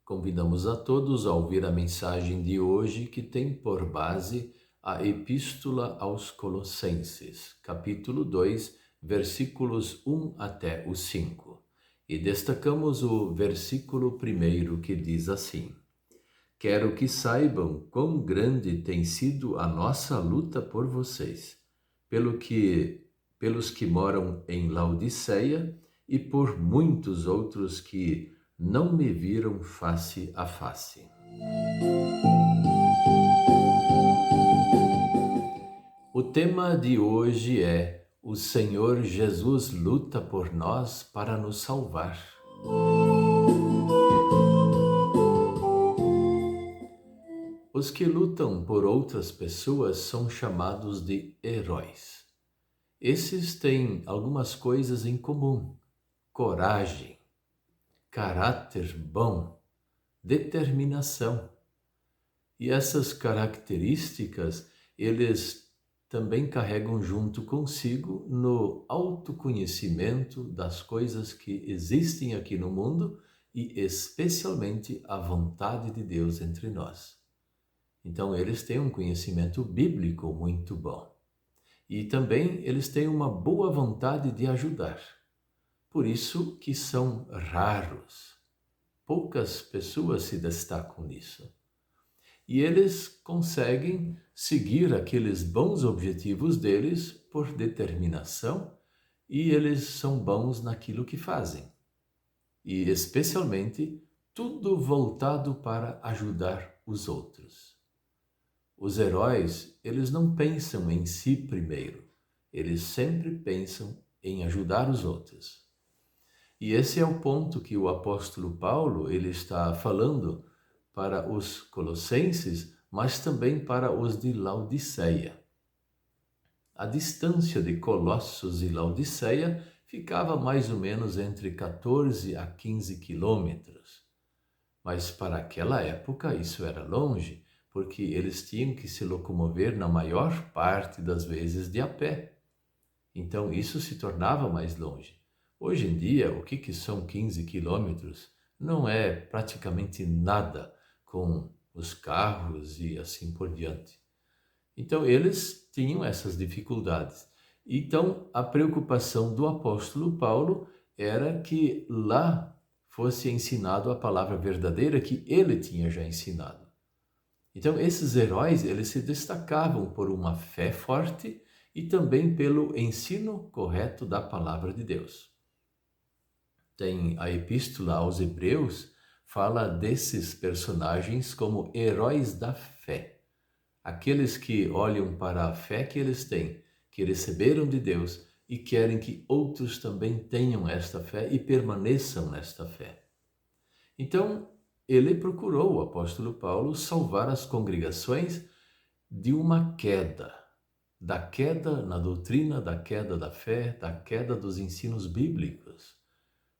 Convidamos a todos a ouvir a mensagem de hoje que tem por base a Epístola aos Colossenses, capítulo 2, versículos 1 até o 5. E destacamos o versículo 1 que diz assim: Quero que saibam quão grande tem sido a nossa luta por vocês, pelos que moram em Laodiceia e por muitos outros que não me viram face a face. O tema de hoje é: o Senhor Jesus luta por nós para nos salvar. Os que lutam por outras pessoas são chamados de heróis. Esses têm algumas coisas em comum: coragem, caráter bom, determinação. E essas características eles também carregam junto consigo no autoconhecimento das coisas que existem aqui no mundo e especialmente a vontade de Deus entre nós. Então eles têm um conhecimento bíblico muito bom. E também eles têm uma boa vontade de ajudar. Por isso que são raros. Poucas pessoas se destacam nisso. E eles conseguem seguir aqueles bons objetivos deles por determinação e eles são bons naquilo que fazem. E especialmente tudo voltado para ajudar os outros. Os heróis, eles não pensam em si primeiro, eles sempre pensam em ajudar os outros. E esse é o ponto que o apóstolo Paulo ele está falando para os colossenses, mas também para os de Laodiceia. A distância de Colossos e Laodiceia ficava mais ou menos entre 14 a 15 quilômetros. Mas para aquela época isso era longe, porque eles tinham que se locomover na maior parte das vezes de a pé. Então isso se tornava mais longe. Hoje em dia, o que são 15 quilômetros? Não é praticamente nada com os carros e assim por diante. Então eles tinham essas dificuldades. Então a preocupação do apóstolo Paulo era que lá fosse ensinado a palavra verdadeira que ele tinha já ensinado. Então, esses heróis, eles se destacavam por uma fé forte e também pelo ensino correto da palavra de Deus. Tem a Epístola aos Hebreus, fala desses personagens como heróis da fé. Aqueles que olham para a fé que eles têm, que receberam de Deus e querem que outros também tenham esta fé e permaneçam nesta fé. Então, ele procurou, o apóstolo Paulo, salvar as congregações de uma queda, da queda na doutrina, da queda da fé, da queda dos ensinos bíblicos.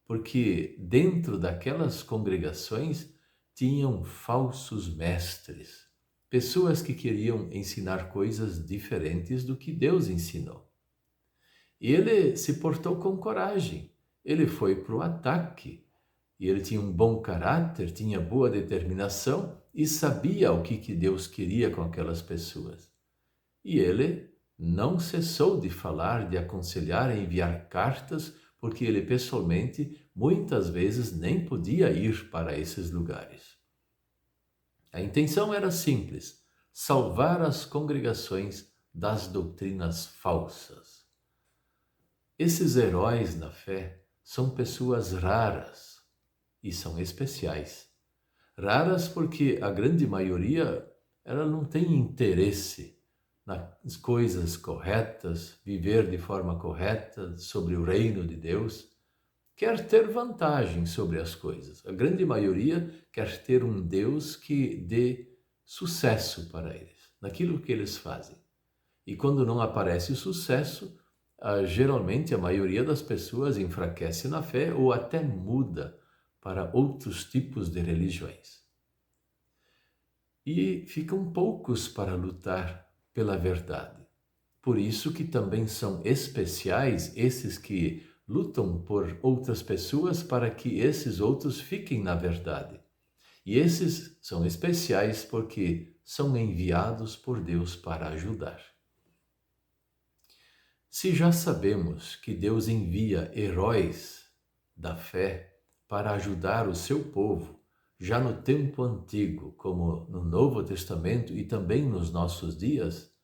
Porque dentro daquelas congregações tinham falsos mestres, pessoas que queriam ensinar coisas diferentes do que Deus ensinou. E ele se portou com coragem, ele foi para o ataque. E ele tinha um bom caráter, tinha boa determinação e sabia o que Deus queria com aquelas pessoas. E ele não cessou de falar, de aconselhar, enviar cartas, porque ele pessoalmente muitas vezes nem podia ir para esses lugares. A intenção era simples: salvar as congregações das doutrinas falsas. Esses heróis da fé são pessoas raras. E são especiais. Raras porque a grande maioria ela não tem interesse nas coisas corretas, viver de forma correta sobre o reino de Deus. Quer ter vantagem sobre as coisas. A grande maioria quer ter um Deus que dê sucesso para eles, naquilo que eles fazem. E quando não aparece o sucesso, geralmente a maioria das pessoas enfraquece na fé ou até muda para outros tipos de religiões. E ficam poucos para lutar pela verdade. Por isso que também são especiais esses que lutam por outras pessoas para que esses outros fiquem na verdade. E esses são especiais porque são enviados por Deus para ajudar. Se já sabemos que Deus envia heróis da fé para ajudar o seu povo, já no tempo antigo, como no Novo Testamento e também nos nossos dias,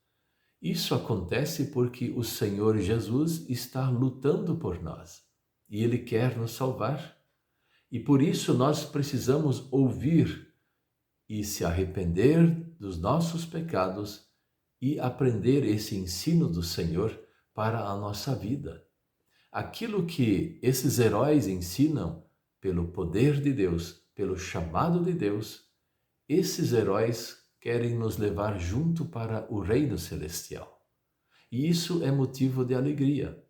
isso acontece porque o Senhor Jesus está lutando por nós e Ele quer nos salvar. E por isso nós precisamos ouvir e se arrepender dos nossos pecados e aprender esse ensino do Senhor para a nossa vida. Aquilo que esses heróis ensinam pelo poder de Deus, pelo chamado de Deus, esses heróis querem nos levar junto para o reino celestial. E isso é motivo de alegria.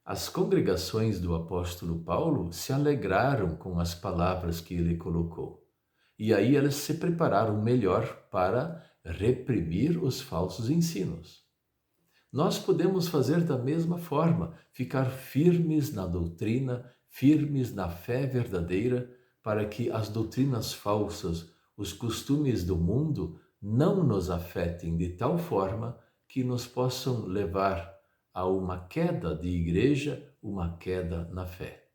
As congregações do apóstolo Paulo se alegraram com as palavras que ele colocou. E aí elas se prepararam melhor para reprimir os falsos ensinos. Nós podemos fazer da mesma forma, ficar firmes na doutrina, firmes na fé verdadeira, para que as doutrinas falsas, os costumes do mundo, não nos afetem de tal forma que nos possam levar a uma queda de igreja, uma queda na fé.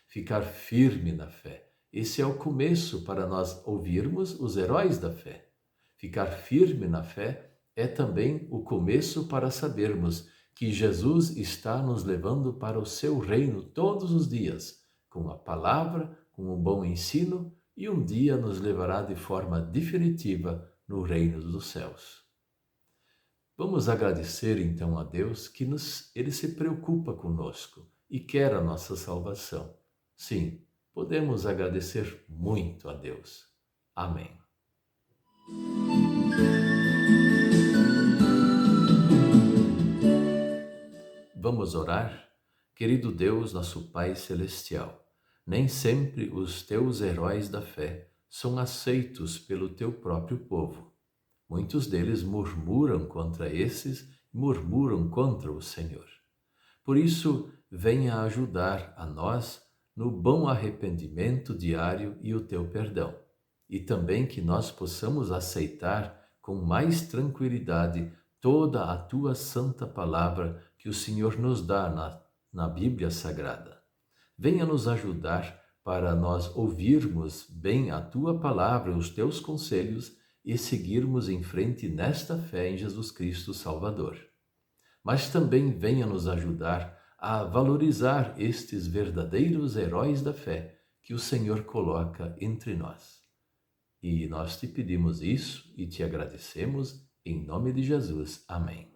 Ficar firme na fé. Esse é o começo para nós ouvirmos os heróis da fé. Ficar firme na fé é também o começo para sabermos que Jesus está nos levando para o seu reino todos os dias, com a palavra, com o bom ensino, e um dia nos levará de forma definitiva no reino dos céus. Vamos agradecer então a Deus que Ele se preocupa conosco e quer a nossa salvação. Sim, podemos agradecer muito a Deus. Amém. Vamos orar? Querido Deus, nosso Pai Celestial, nem sempre os teus heróis da fé são aceitos pelo teu próprio povo. Muitos deles murmuram contra esses, murmuram contra o Senhor. Por isso, venha ajudar a nós no bom arrependimento diário e o teu perdão, e também que nós possamos aceitar com mais tranquilidade toda a tua santa palavra que o Senhor nos dá na Bíblia Sagrada. Venha nos ajudar para nós ouvirmos bem a tua palavra e os teus conselhos e seguirmos em frente nesta fé em Jesus Cristo Salvador. Mas também venha nos ajudar a valorizar estes verdadeiros heróis da fé que o Senhor coloca entre nós. E nós te pedimos isso e te agradecemos em nome de Jesus. Amém.